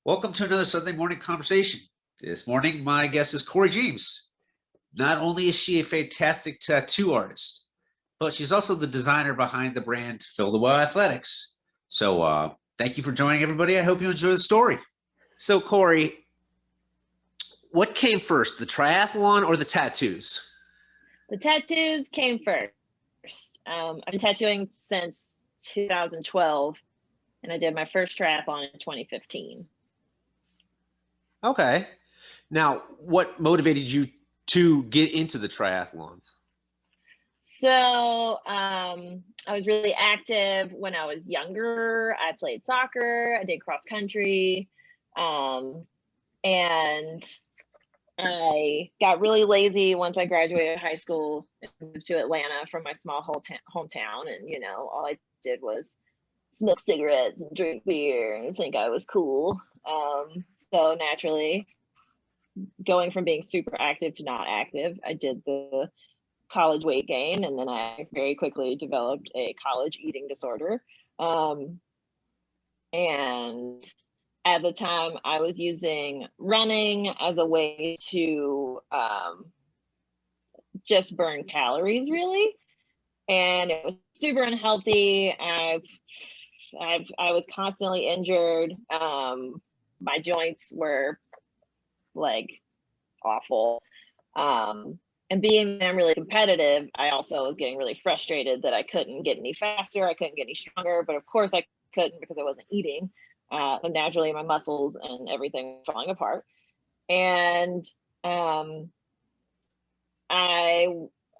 Welcome to another Sunday morning conversation. This morning, my guest is Cori James. Not only is she a fantastic tattoo artist, but she's also the designer behind the brand Fill the Well Athletics. So thank you for joining, everybody. I hope you enjoy the story. So Cori, what came first, the triathlon or the tattoos? The tattoos came first. I've been tattooing since 2012, and I did my first triathlon in 2015. Okay. Now, what motivated you to get into the triathlons? So I was really active when I was younger. I played soccer, I did cross country, and I got really lazy once I graduated high school and moved to Atlanta from my small hometown. And, you know, all I did was smoke cigarettes and drink beer and think I was cool. So naturally, going from being super active to not active, I did the college weight gain, and then I very quickly developed a college eating disorder. And at the time, I was using running as a way to just burn calories, really. And it was super unhealthy. I was constantly injured. My joints were like awful. And being that I'm really competitive, I also was getting really frustrated that I couldn't get any faster. I couldn't get any stronger, but of course I couldn't because I wasn't eating. So naturally my muscles and everything were falling apart. And I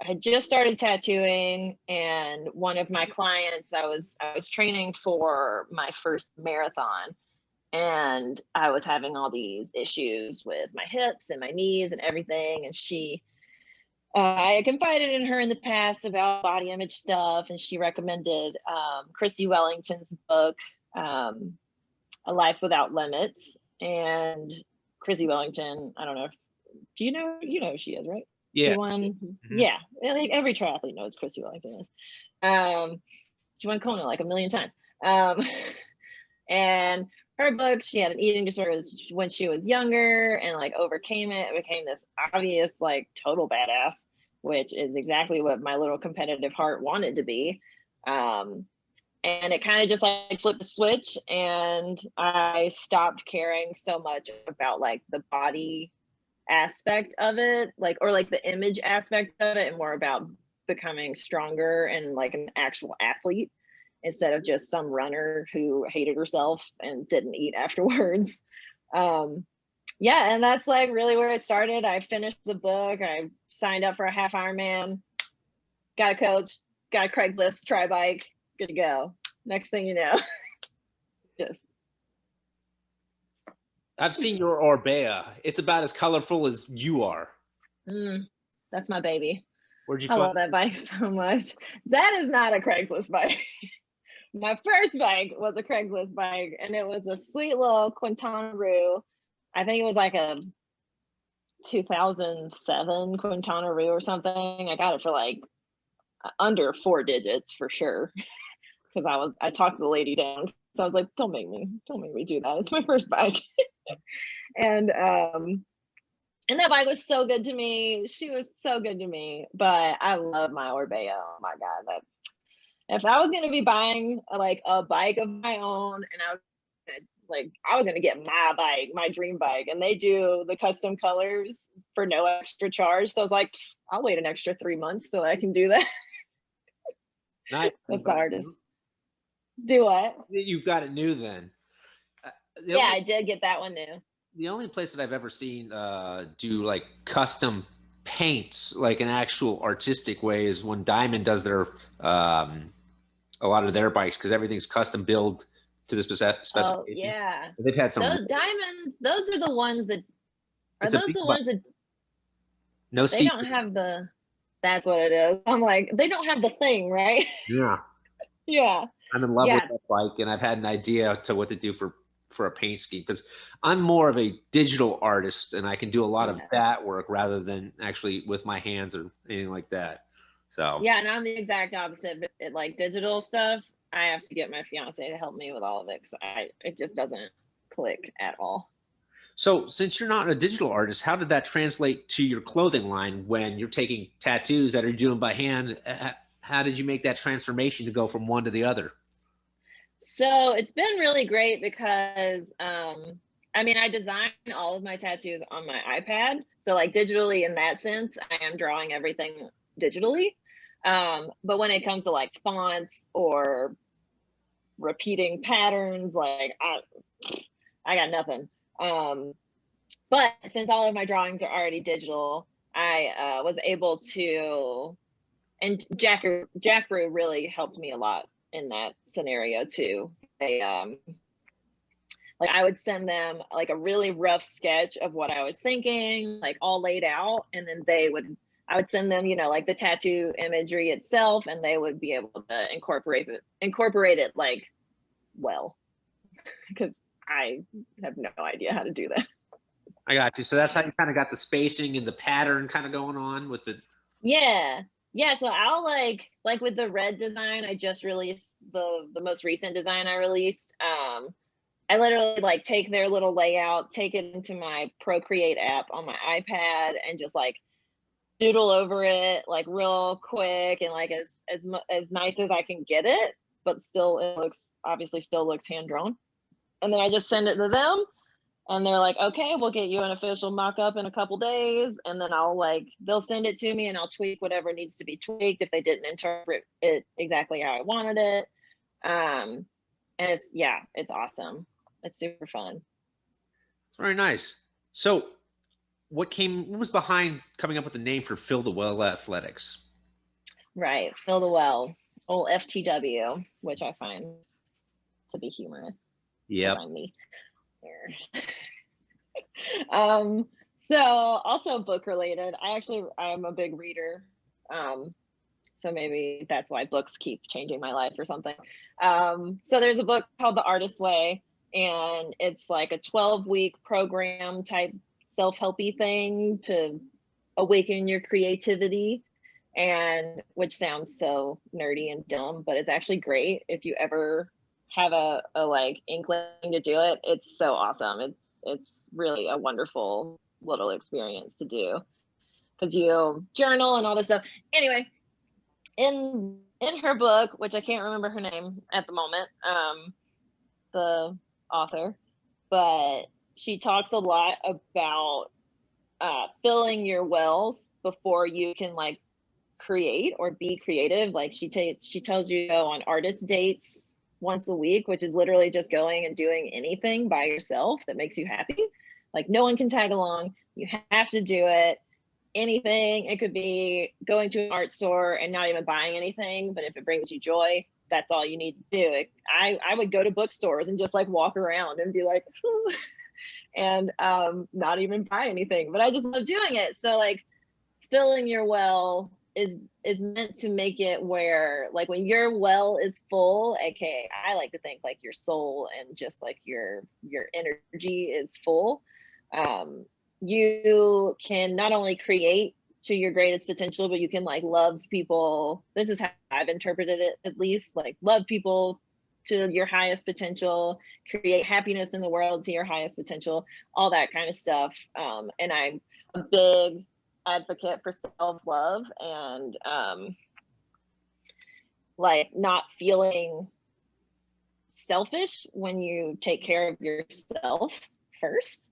had just started tattooing, and one of my clients, I was training for my first marathon, and I was having all these issues with my hips and my knees and everything. And I had confided in her in the past about body image stuff, and she recommended Christy Wellington's book, A Life Without Limits. And Christy Wellington, I don't know, do you know who she is, right? Yeah. She won, yeah, like every triathlete knows Christy Wellington is. She won Kona like a million times. And her book, she had an eating disorder when she was younger and like overcame it and became this obvious like total badass, which is exactly what my little competitive heart wanted to be. And it kind of just like flipped the switch, and I stopped caring so much about like the body aspect of it, like, or like the image aspect of it, and more about becoming stronger and like an actual athlete instead of just some runner who hated herself and didn't eat afterwards. Yeah, and that's like really where it started. I finished the book, I signed up for a half Ironman, got a coach, got a Craigslist tri bike, good to go. Next thing you know, just. I've seen your Orbea. It's about as colorful as you are. That's my baby. Where'd you I love that bike so much. That is not a Craigslist bike. My first bike was a Craigslist bike, and it was a sweet little Quintana Roo. I think it was like a 2007 Quintana Roo or something. I got it for like under 4 digits for sure, because I talked the lady down. So I was like, don't make me do that. It's my first bike. And that bike was so good to me. She was so good to me. But I love my Orbea. Oh my God. If I was gonna be buying like a bike of my own, and I was gonna get my bike, my dream bike, and they do the custom colors for no extra charge. So I was like, I'll wait an extra 3 months so I can do that. Nice. That's the hardest. Do what? You've got it new then. I did get that one new. The only place that I've ever seen do like custom paints, like an actual artistic way, is when Diamond does their a lot of their bikes, because everything's custom build to the specification. Oh yeah, they've had some. Those Diamonds, those are the ones that are those the ones that no they don't have the. That's what it is. I'm like, they don't have the thing, right? Yeah. Yeah. I'm in love with that bike, and I've had an idea to what to do for a paint scheme, because I'm more of a digital artist, and I can do a lot of that work rather than actually with my hands or anything like that. So yeah, and I'm the exact opposite. But like digital stuff, I have to get my fiance to help me with all of it, because it just doesn't. click at all. So since you're not a digital artist, how did that translate to your clothing line when you're taking tattoos that are doing by hand? How did you make that transformation to go from one to the other? So it's been really great because I mean, I design all of my tattoos on my iPad. So like digitally in that sense, I am drawing everything digitally. But when it comes to like fonts or repeating patterns, like I got nothing. But since all of my drawings are already digital, I was able to, and Jackbrew really helped me a lot in that scenario too. They like I would send them like a really rough sketch of what I was thinking, like all laid out, and then I would send them, you know, like the tattoo imagery itself, and they would be able to incorporate it like well, because I have no idea how to do that. I got you. So that's how you kind of got the spacing and the pattern kind of going on with the. Yeah. Yeah, so I'll like with the red design, I just released the most recent design I released. I literally like take their little layout, take it into my Procreate app on my iPad and just like doodle over it like real quick and like as nice as I can get it, but still it looks obviously still looks hand drawn. And then I just send it to them and they're like, okay, we'll get you an official mock-up in a couple days. And then they'll send it to me and I'll tweak whatever needs to be tweaked if they didn't interpret it exactly how I wanted it. And it's awesome. It's super fun. It's very nice. So what was behind coming up with the name for Fill the Well Athletics? Right. Fill the well. Old FTW, which I find to be humorous. Yep. Find me there. So also book related. I'm a big reader. So maybe that's why books keep changing my life or something. So there's a book called The Artist's Way, and it's like a 12-week program type self-helpy thing to awaken your creativity, and which sounds so nerdy and dumb, but it's actually great if you ever have a like inkling to do it. It's so awesome. It's really a wonderful little experience to do because you journal and all this stuff. Anyway, in her book, which I can't remember her name at the moment, the author, but she talks a lot about filling your wells before you can like create or be creative. Like she tells you to go on artist dates once a week, which is literally just going and doing anything by yourself that makes you happy. Like no one can tag along. You have to do it. Anything. It could be going to an art store and not even buying anything, but if it brings you joy, that's all you need to do. I would go to bookstores and just like walk around and be like, and not even buy anything, but I just love doing it. So like filling your well is meant to make it where like when your well is full, aka I like to think like your soul and just like your energy is full, you can not only create to your greatest potential, but you can like love people. This is how I've interpreted it, at least, like love people to your highest potential, create happiness in the world to your highest potential, all that kind of stuff. And I'm a big advocate for self-love and like not feeling selfish when you take care of yourself first.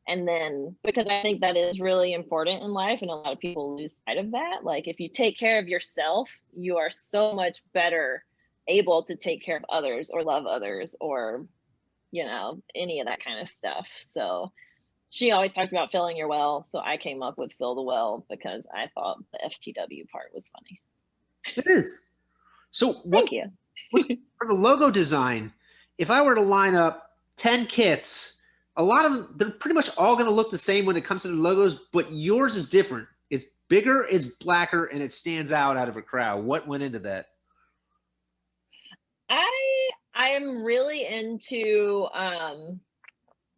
And then, because I think that is really important in life, and a lot of people lose sight of that. Like, if you take care of yourself, you are so much better able to take care of others or love others or, you know, any of that kind of stuff. So she always talked about filling your well. So I came up with Fill the Well because I thought the FTW part was funny. It is. So Thank you. For the logo design, if I were to line up 10 kits, a lot of them, they're pretty much all going to look the same when it comes to the logos, but yours is different. It's bigger, it's blacker, and it stands out of a crowd. What went into that? I am really into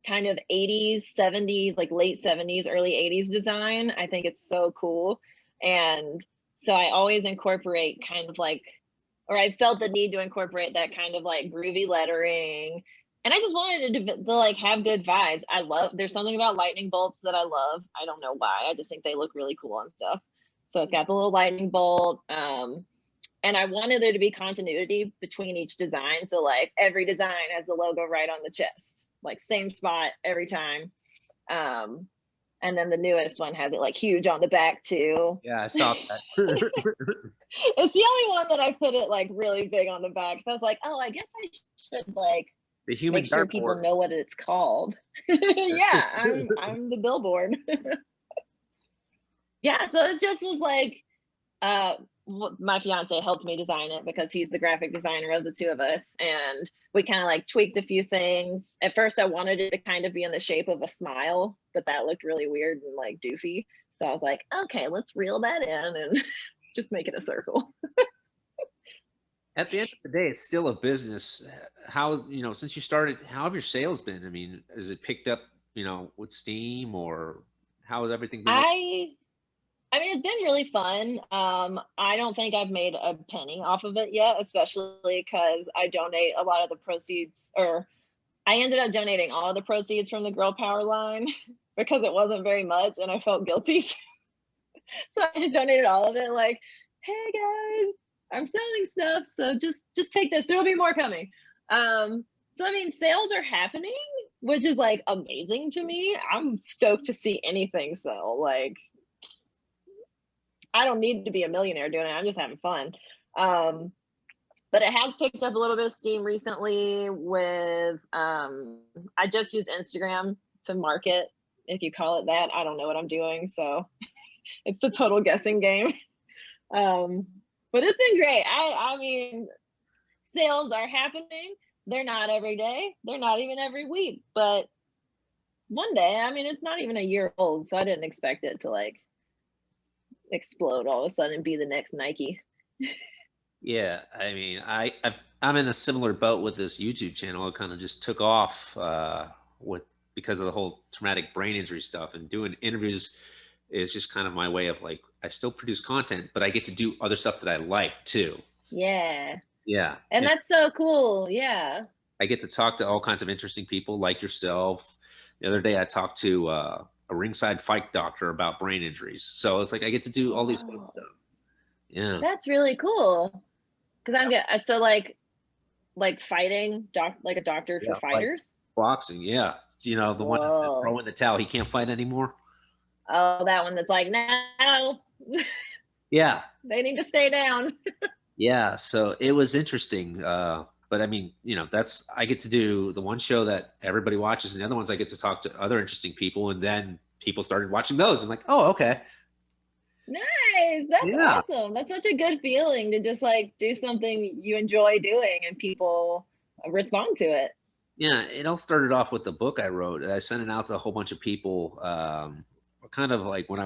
kind of 80s, 70s, like late 70s, early 80s design. I think it's so cool. And so I always incorporate kind of like, or I felt the need to incorporate that kind of like groovy lettering And I just wanted to like have good vibes. There's something about lightning bolts that I love. I don't know why. I just think they look really cool and stuff. So it's got the little lightning bolt. And I wanted there to be continuity between each design. So like every design has the logo right on the chest, like same spot every time. And then the newest one has it like huge on the back too. Yeah, I saw that. It's the only one that I put it like really big on the back. So I was like, oh, I guess I should like The human make sure people dartboard. know what it's called. Yeah, I'm the billboard. Yeah, so it just was like my fiance helped me design it because he's the graphic designer of the two of us, and we kind of like tweaked a few things. At first I wanted it to kind of be in the shape of a smile, but that looked really weird and like doofy. So I was like, okay, let's reel that in and just make it a circle. At the end of the day, it's still a business. How's, since you started, how have your sales been? I mean, has it picked up, with steam, or how has everything been? I mean, it's been really fun. I don't think I've made a penny off of it yet, especially because I donate a lot of the proceeds, or I ended up donating all of the proceeds from the Girl Power line because it wasn't very much and I felt guilty. So I just donated all of it, like, hey guys, I'm selling stuff, so just take this. There'll be more coming. So I mean, sales are happening, which is like amazing to me. I'm stoked to see anything sell. Like, I don't need to be a millionaire doing it. I'm just having fun. But it has picked up a little bit of steam recently with, I just use Instagram to market, if you call it that. I don't know what I'm doing, so it's a total guessing game. But it's been great. I mean, sales are happening. They're not every day. They're not even every week, but one day, I mean, it's not even a year old, so I didn't expect it to like explode all of a sudden and be the next Nike. Yeah, I mean, I'm in a similar boat with this YouTube channel. It kind of just took off because of the whole traumatic brain injury stuff, and doing interviews is just kind of my way of like, I still produce content, but I get to do other stuff that I like too. Yeah. Yeah. And that's so cool. Yeah. I get to talk to all kinds of interesting people like yourself. The other day I talked to a ringside fight doctor about brain injuries. So it's like I get to do all these fun stuff. Yeah. That's really cool. Because I'm good. So like fighting, like a doctor for fighters. Like boxing, yeah. The one that says throw in the towel, he can't fight anymore. Oh, that one that's like, no. Yeah. They need to stay down. Yeah. So it was interesting. But I mean, I get to do the one show that everybody watches, and the other ones I get to talk to other interesting people, and then people started watching those. I'm like, oh, okay. Nice. That's awesome. That's such a good feeling to just like do something you enjoy doing and people respond to it. Yeah, it all started off with the book I wrote. I sent it out to a whole bunch of people. Kind of like when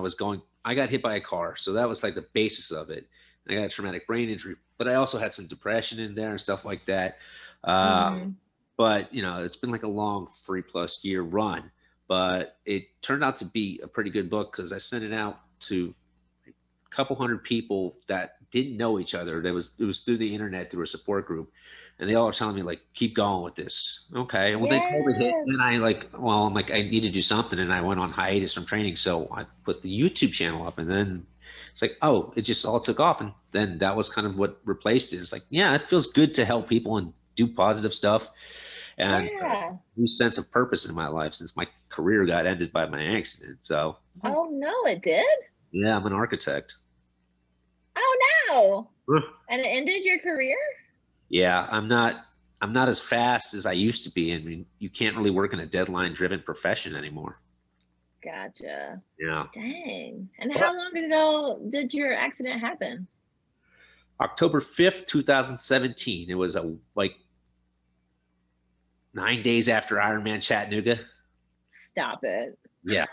I got hit by a car. So that was like the basis of it. I got a traumatic brain injury, but I also had some depression in there and stuff like that. But, it's been like a long 3+ year run, but it turned out to be a pretty good book because I sent it out to a couple hundred people that didn't know each other. It was through the internet, through a support group. And they all are telling me, like, keep going with this. Okay. Well, then COVID hit, and I'm like, I need to do something. And I went on hiatus from training. So I put the YouTube channel up, and then it's like, oh, it just all took off. And then that was kind of what replaced it. It's like, yeah, it feels good to help people and do positive stuff. And a new sense of purpose in my life since my career got ended by my accident. So. Oh, no, it did? Yeah, I'm an architect. Oh, no. And it ended your career? Yeah, I'm not as fast as I used to be. I mean, you can't really work in a deadline-driven profession anymore. Gotcha. Yeah. Dang. And how long ago did your accident happen? October 5th, 2017. It was like 9 days after Ironman Chattanooga. Stop it. Yeah.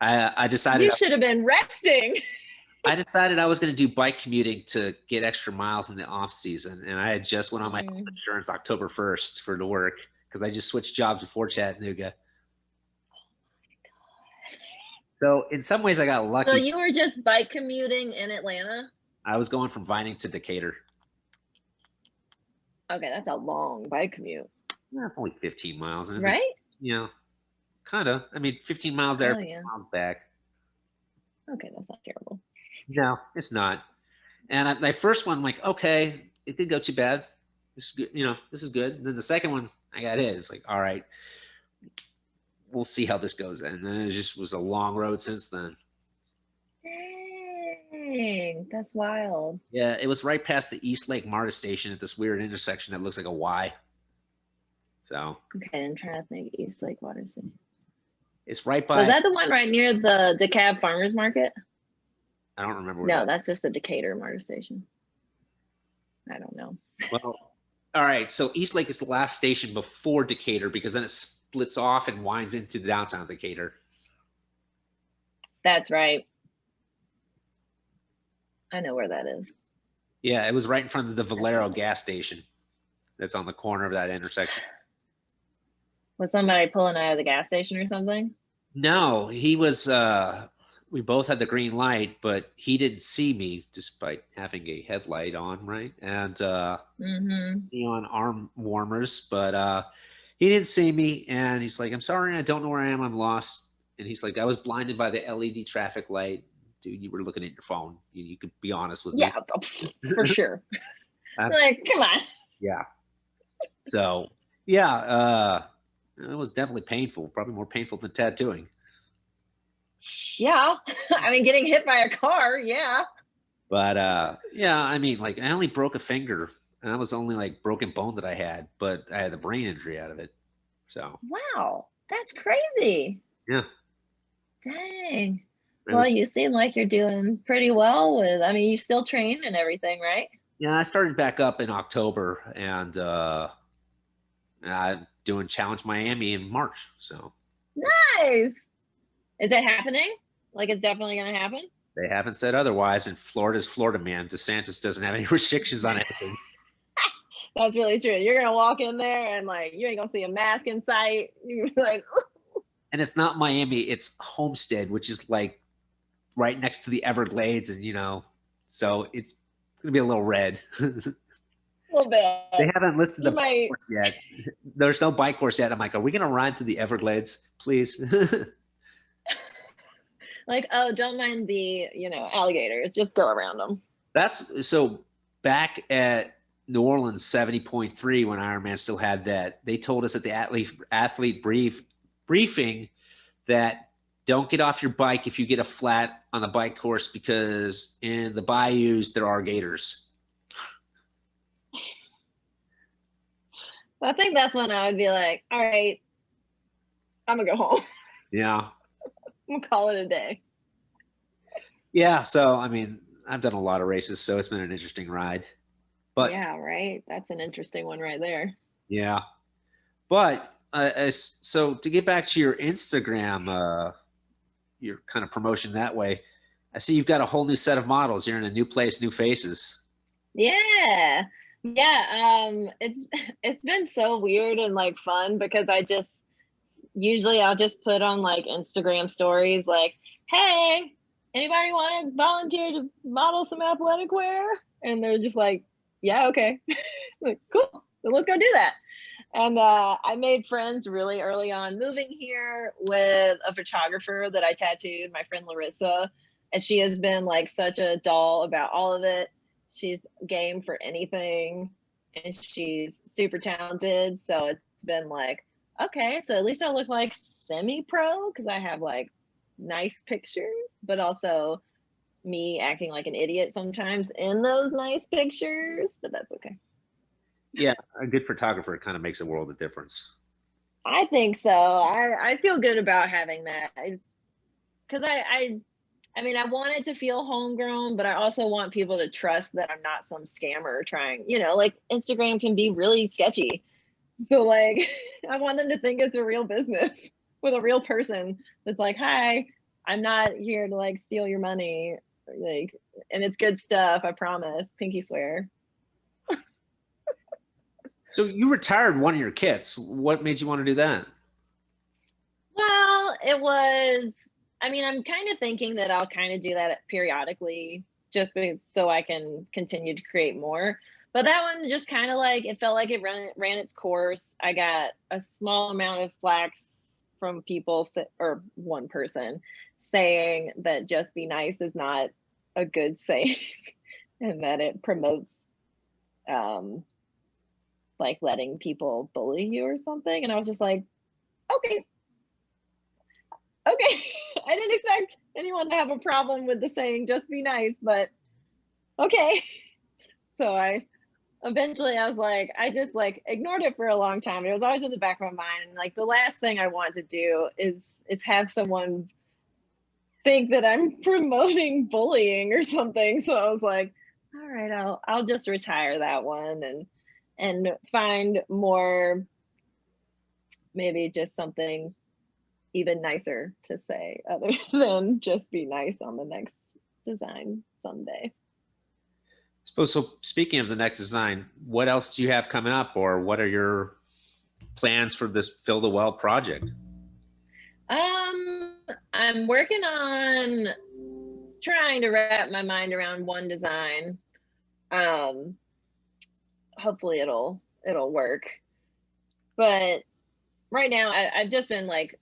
I decided you should have been resting. I decided I was going to do bike commuting to get extra miles in the off season. And I had just went on my health insurance October 1st for the work because I just switched jobs before Chattanooga. So in some ways I got lucky. So you were just bike commuting in Atlanta? I was going from Vining to Decatur. Okay, that's a long bike commute. That's only 15 miles. And right? you know, kind of. I mean, 15 miles there, Oh 15 yeah. miles back. Okay, that's not terrible. No, it's not. And my first one, I'm like, okay, it didn't go too bad. This is good. This is good. And then the second one, I got hit. It's like, all right, we'll see how this goes. And then it just was a long road since then. Dang, that's wild. Yeah, it was right past the East Lake MARTA station at this weird intersection that looks like a Y. So Okay, I'm trying to think. East Lake Water City. it's right Was by. that the one right near the DeKalb Farmers Market? I don't remember where No, that. that's just the Decatur MARTA station. I don't know. Well, all right. So East Lake is the last station before Decatur because then it splits off and winds into downtown Decatur. That's right. I know where that is. Yeah, it was right in front of the Valero gas station. That's on the corner of that intersection. Was somebody pulling out of the gas station or something? No, he was. We both had the green light, but he didn't see me despite having a headlight on, right? And neon arm warmers, but he didn't see me. And he's like, "I'm sorry, I don't know where I am. I'm lost." And he's like, "I was blinded by the LED traffic light." Dude, you were looking at your phone. You could be honest with me. Yeah, for sure. Like, come on. Yeah. So, yeah, it was definitely painful. Probably more painful than tattooing. Yeah. I mean, getting hit by a car, yeah. But yeah, I mean, like I only broke a finger, and that was only like broken bone that I had, but I had a brain injury out of it. So Wow, that's crazy. yeah. Dang. It Well, was, you seem like you're doing pretty well with, I mean, you still train and everything, right? yeah, I started back up in October, and I'm doing Challenge Miami in March. So Nice. Is it happening? Like it's definitely going to happen? they haven't said otherwise. And Florida's Florida, man. DeSantis doesn't have any restrictions on anything. That's really true. You're going to walk in there and like, you ain't going to see a mask in sight. You're like, And it's not Miami, it's Homestead, which is like right next to the Everglades. And so it's going to be a little red. a little bit. They haven't listed the You bike might- course yet. There's no bike course yet. I'm like, are we going to ride through the Everglades, please? Like, oh, don't mind the, alligators. Just go around them. That's so back at New Orleans 70.3 when Ironman still had that. They told us at the athlete briefing that don't get off your bike if you get a flat on the bike course because in the bayous there are gators. I think that's when I would be like, all right, I'm gonna go home. Yeah. I'm gonna call it a day. Yeah. So, I mean, I've done a lot of races, so it's been an interesting ride. But yeah, right. That's an interesting one right there. yeah. But so to get back to your Instagram, your kind of promotion that way, I see you've got a whole new set of models. You're in a new place, new faces. Yeah. It's been so weird and like fun because I'll just put on like Instagram stories like, hey, anybody want to volunteer to model some athletic wear? And they're just like, yeah, okay. Like, cool. So let's go do that. And I made friends really early on moving here with a photographer that I tattooed, my friend Larissa. And she has been like such a doll about all of it. She's game for anything and she's super talented. So it's been like, okay, so at least I look like semi-pro because I have like nice pictures, but also me acting like an idiot sometimes in those nice pictures, but that's okay. Yeah, a good photographer kind of makes a world of difference. I think so. I feel good about having that because I mean, I want it to feel homegrown, but I also want people to trust that I'm not some scammer trying, like Instagram can be really sketchy. So like, I want them to think it's a real business with a real person that's like, hi, I'm not here to like steal your money. Like, and it's good stuff. I promise. Pinky swear. So you retired one of your kits. What made you want to do that? Well, I'm kind of thinking that I'll kind of do that periodically just so I can continue to create more. But that one just kind of like, it felt like it ran its course. I got a small amount of flack from people, or one person saying that just be nice is not a good saying and that it promotes like letting people bully you or something. And I was just like, okay, okay. I didn't expect anyone to have a problem with the saying just be nice, but okay. So I eventually I was like, I just like ignored it for a long time. It was always in the back of my mind. And like the last thing I want to do is have someone think that I'm promoting bullying or something. So I was like, all right, I'll just retire that one and find more, maybe just something even nicer to say other than just be nice on the next design someday. So speaking of the next design, what else do you have coming up, or what are your plans for this Fill the Well project? I'm working on trying to wrap my mind around one design. Hopefully it'll work. But right now I've just been like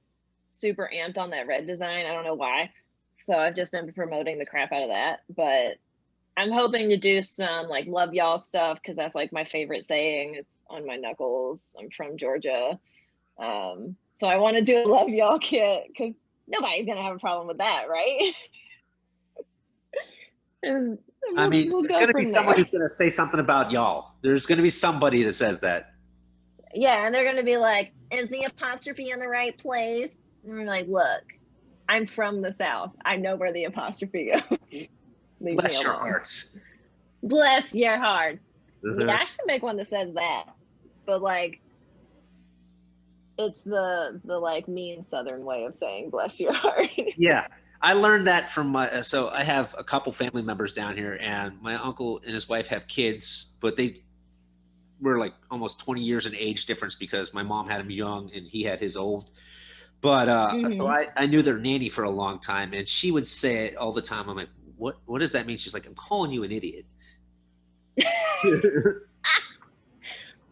super amped on that red design. I don't know why. So I've just been promoting the crap out of that. But I'm hoping to do some like love y'all stuff because that's like my favorite saying. It's on my knuckles. I'm from Georgia. So I want to do a love y'all kit because nobody's gonna have a problem with that, right? And I mean, we'll there's go going to be from someone there. who's going to say something about y'all. There's going to be somebody that says that. Yeah, and they're gonna be like, "Is the apostrophe in the right place?" And we're like, "Look, I'm from the South. I know where the apostrophe goes. Leave me Bless your alone." hearts. Bless your heart. Uh-huh. Yeah, I should make one that says that, but like, it's the like mean Southern way of saying "bless your heart." Yeah, I learned that from my. So I have a couple family members down here, and my uncle and his wife have kids, but they were like almost 20 years in age difference because my mom had him young and he had his old. But so Hmm. I knew their nanny for a long time, and she would say it all the time. I'm like, what does that mean? She's like, I'm calling you an idiot.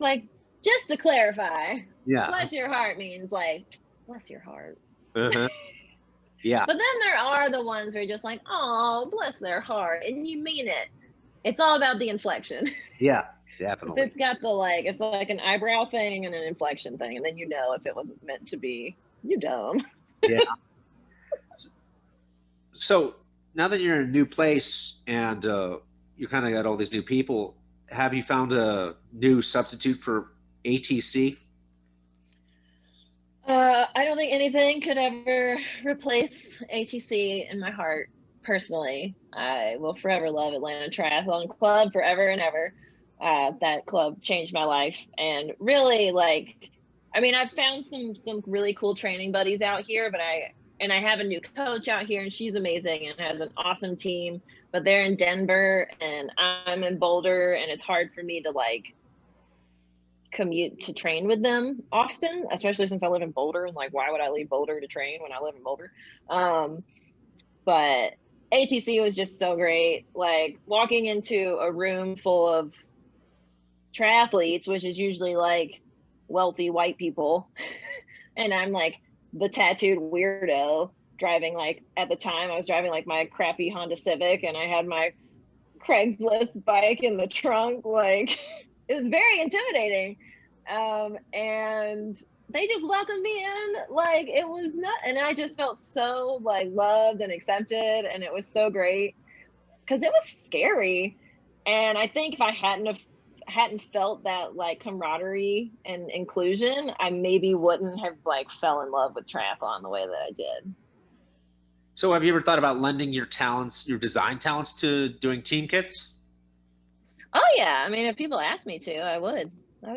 Like, just to clarify, Yeah. bless your heart means like, bless your heart. Uh-huh. Yeah. But then there are the ones where you're just like, oh, bless their heart, and you mean it. It's all about the inflection. Yeah. If Definitely. it's got the like, it's like an eyebrow thing and an inflection thing, and then you know if it wasn't meant to be, you dumb. Yeah. So now that you're in a new place and you kind of got all these new people, have you found a new substitute for ATC? I don't think anything could ever replace ATC in my heart. Personally, I will forever love Atlanta Triathlon Club forever and ever. That club changed my life, and really, like, I mean, I've found some really cool training buddies out here, but I have a new coach out here, and she's amazing and has an awesome team. But they're in Denver, and I'm in Boulder, and it's hard for me to like commute to train with them often, especially since I live in Boulder. And like, why would I leave Boulder to train when I live in Boulder? But ATC was just so great. Like walking into a room full of triathletes, which is usually like wealthy white people, and I'm like the tattooed weirdo driving, like at the time I was driving like my crappy Honda Civic and I had my Craigslist bike in the trunk. Like it was very intimidating. And they just welcomed me in like it was not, and I just felt so like loved and accepted, and it was so great because it was scary. And I think if I hadn't felt that like camaraderie and inclusion, I maybe wouldn't have like fell in love with triathlon the way that I did. So have you ever thought about lending your talents, your design talents, to doing team kits? Oh yeah, I mean, if people asked me to, I would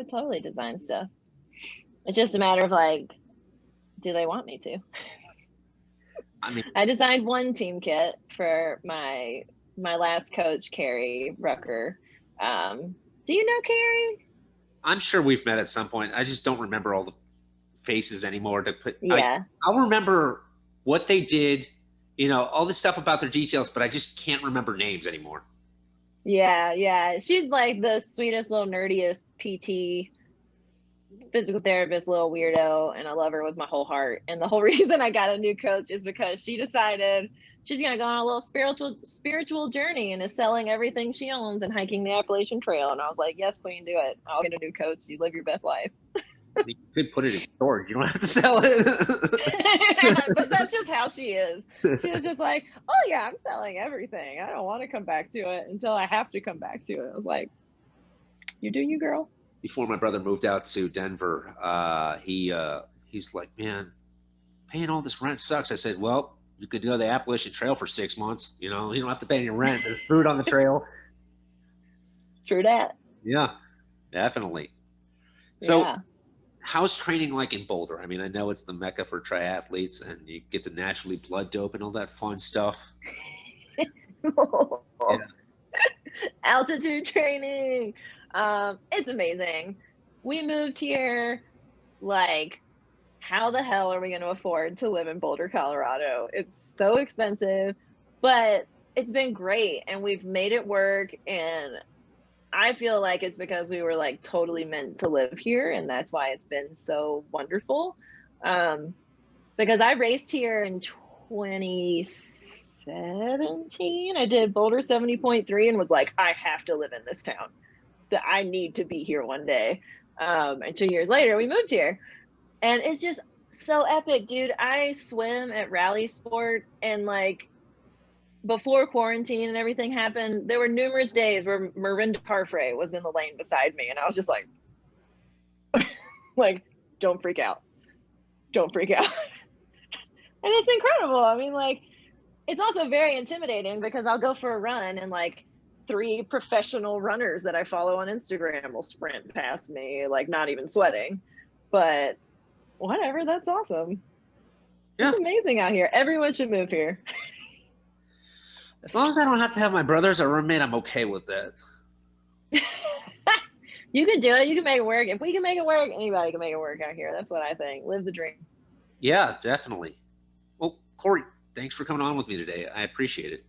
totally design stuff. It's just a matter of like, do they want me to? I mean, I designed one team kit for my last coach, Cori Rucker. Do you know Cori? I'm sure we've met at some point. I just don't remember all the faces anymore to put. Yeah. I'll remember what they did, all this stuff about their details, but I just can't remember names anymore. Yeah. She's like the sweetest little nerdiest PT physical therapist, little weirdo, and I love her with my whole heart. And the whole reason I got a new coach is because she decided she's gonna go on a little spiritual journey and is selling everything she owns and hiking the Appalachian Trail. And I was like, yes, queen, do it. I'll get a new coach. You live your best life. You could put it in storage. You don't have to sell it. But that's just how she is. She was just like, oh yeah, I'm selling everything. I don't want to come back to it until I have to come back to it. I was like, you do you, girl. Before my brother moved out to Denver, he's like, man, paying all this rent sucks. I said, well, you could go the Appalachian Trail for 6 months. You know, you don't have to pay any rent. There's food on the trail. True that. Yeah, definitely. So yeah. how's training like in Boulder? I mean, I know it's the mecca for triathletes and you get to naturally blood dope and all that fun stuff. Yeah. Altitude training. It's amazing. We moved here, like, how the hell are we going to afford to live in Boulder, Colorado? It's so expensive, but it's been great and we've made it work. And I feel like it's because we were like totally meant to live here. And that's why it's been so wonderful. Because I raced here in 2017. I did Boulder 70.3 and was like, I have to live in this town. That I need to be here one day. And 2 years later, we moved here. And it's just so epic, dude. I swim at Rally Sport, and like before quarantine and everything happened, there were numerous days where Marinda Carfrey was in the lane beside me, and I was just like, like, don't freak out. Don't freak out. And it's incredible. I mean, like, it's also very intimidating because I'll go for a run and like 3 professional runners that I follow on Instagram will sprint past me, like not even sweating. But whatever, that's awesome. Yeah. It's amazing out here. Everyone should move here. As long as I don't have to have my brother as a roommate, I'm okay with that. You can do it. You can make it work. If we can make it work, anybody can make it work out here. That's what I think. Live the dream. Yeah, definitely. Well, Cori, thanks for coming on with me today. I appreciate it.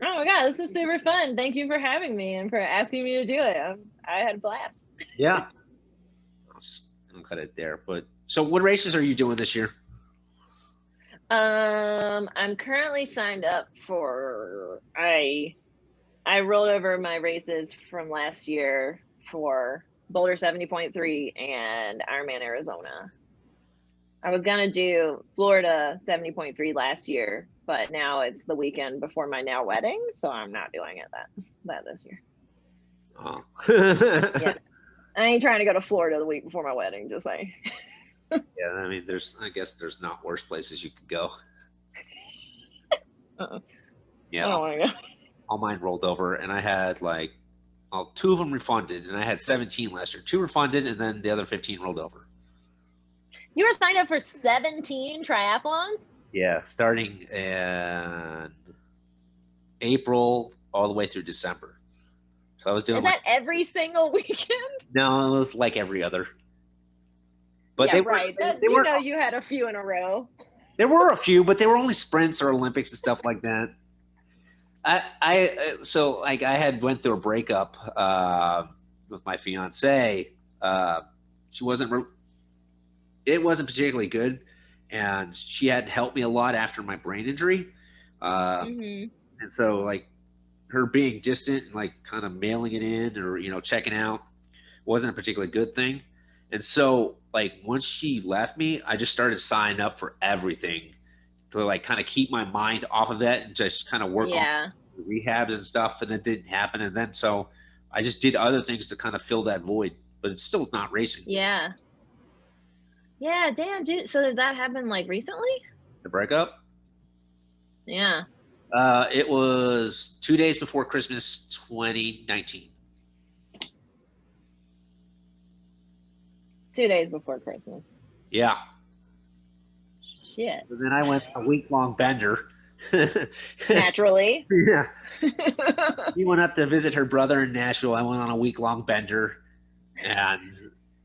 Oh my God, this was super fun. Thank you for having me and for asking me to do it. I had a blast. Yeah. I'll cut it there. But so what races are you doing this year? I'm currently signed up for, I rolled over my races from last year for Boulder 70.3 and Ironman Arizona. I was going to do Florida 70.3 last year, but now it's the weekend before my now wedding, so I'm not doing it that this year. Oh. Yeah. I ain't trying to go to Florida the week before my wedding, just saying. Yeah, I mean, I guess there's not worse places you could go. Yeah. I don't want to go. All mine rolled over, and I had like, 2 of them refunded, and I had 17 last year. 2 refunded, and then the other 15 rolled over. You were signed up for 17 triathlons? Yeah, starting in April all the way through December. So I was doing. Is that every single weekend? No, it was like every other. But yeah, they right. were, you had a few in a row. There were a few, but they were only sprints or Olympics and stuff like that. So like I had went through a breakup with my fiance. It wasn't particularly good, and she had helped me a lot after my brain injury. And so like her being distant and like kind of mailing it in or checking out wasn't a particularly good thing. And so like once she left me, I just started signing up for everything to like kind of keep my mind off of that and just kind of work on rehabs and stuff. And it didn't happen. And then so I just did other things to kind of fill that void, but it's still not racing. Yeah. Yeah, damn, dude. So did that happen like recently? The breakup? Yeah. It was 2 days before Christmas 2019. 2 days before Christmas. Yeah. Shit. And then I went a week-long bender. Naturally. Yeah. He went up to visit her brother in Nashville. I went on a week-long bender. And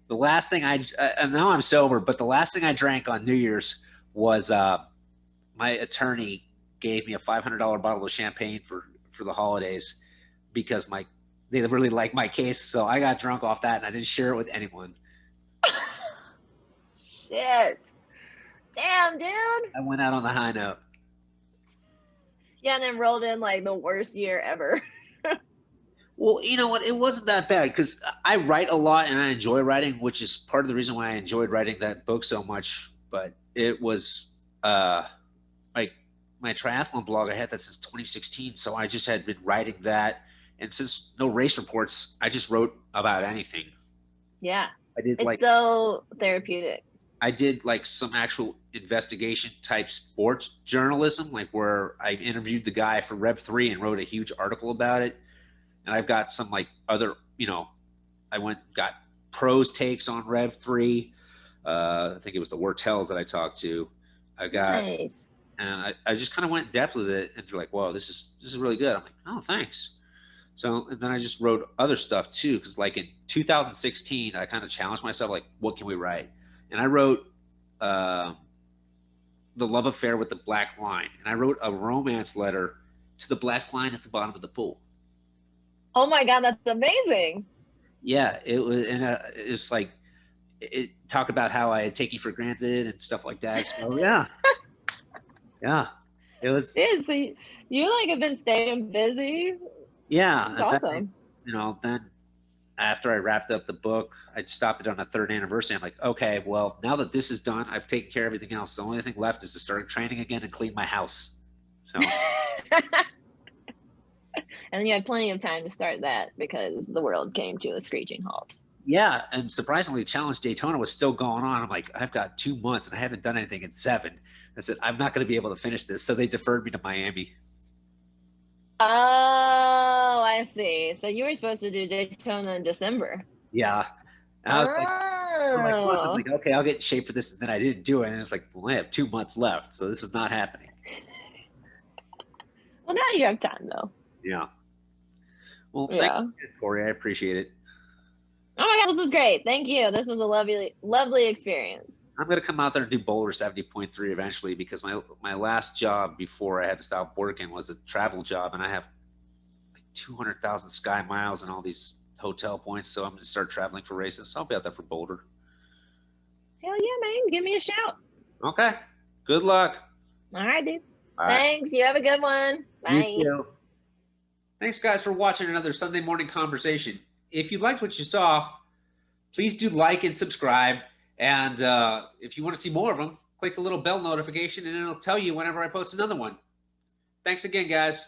the last thing and now I'm sober, but the last thing I drank on New Year's was my attorney gave me a $500 bottle of champagne for the holidays. because they really liked my case. So I got drunk off that and I didn't share it with anyone. Shit. Damn, dude. I went out on the high note. Yeah, and then rolled in like the worst year ever. Well, you know what? It wasn't that bad because I write a lot and I enjoy writing, which is part of the reason why I enjoyed writing that book so much. But it was like my triathlon blog. I had that since 2016, so I just had been writing that. And since no race reports, I just wrote about anything. Yeah, I did it's so therapeutic. I did like some actual investigation type sports journalism, like where I interviewed the guy for Rev3 and wrote a huge article about it. And I've got some like other, I got pros takes on Rev3. I think it was the Wartels that I talked to. I got, Nice. and I just kind of went in depth with it, and they're like, "Whoa, this is really good." I'm like, "Oh, thanks." So, and then I just wrote other stuff too, because like in 2016, I kind of challenged myself, like, what can we write? And I wrote the love affair with the black line, and I wrote a romance letter to the black line at the bottom of the pool. Oh my God, that's amazing. Yeah, it was, and it's like it talked about how I had taken you for granted and stuff like that. So yeah, yeah, it was. Dude, so you like have been staying busy. Yeah, That's awesome. Then after I wrapped up the book, I stopped it on the 3rd anniversary. I'm like, okay, well, now that this is done, I've taken care of everything else. The only thing left is to start training again and clean my house. So. And then you had plenty of time to start that because the world came to a screeching halt. Yeah, and surprisingly, Challenge Daytona was still going on. I'm like, I've got 2 months and I haven't done anything in 7. I said, I'm not going to be able to finish this. So they deferred me to Miami. Oh, I see. So you were supposed to do Daytona in December. Yeah. I was like, okay, I'll get in shape for this. And then I didn't do it. And it's like, well, I have 2 months left. So this is not happening. Well, now you have time, though. Yeah. Well, thank you, Cori. I appreciate it. Oh my God, this was great. Thank you. This was a lovely experience. I'm going to come out there and do Boulder 70.3 eventually because my last job before I had to stop working was a travel job, and I have like 200,000 sky miles and all these hotel points, so I'm going to start traveling for races. So I'll be out there for Boulder. Hell yeah, man. Give me a shout. Okay. Good luck. All right, dude. All Thanks. right. You have a good one. Bye. You too. Thanks, guys, for watching another Sunday morning conversation. If you liked what you saw, please do like and subscribe. And if you want to see more of them, click the little bell notification and it'll tell you whenever I post another one. Thanks again, guys.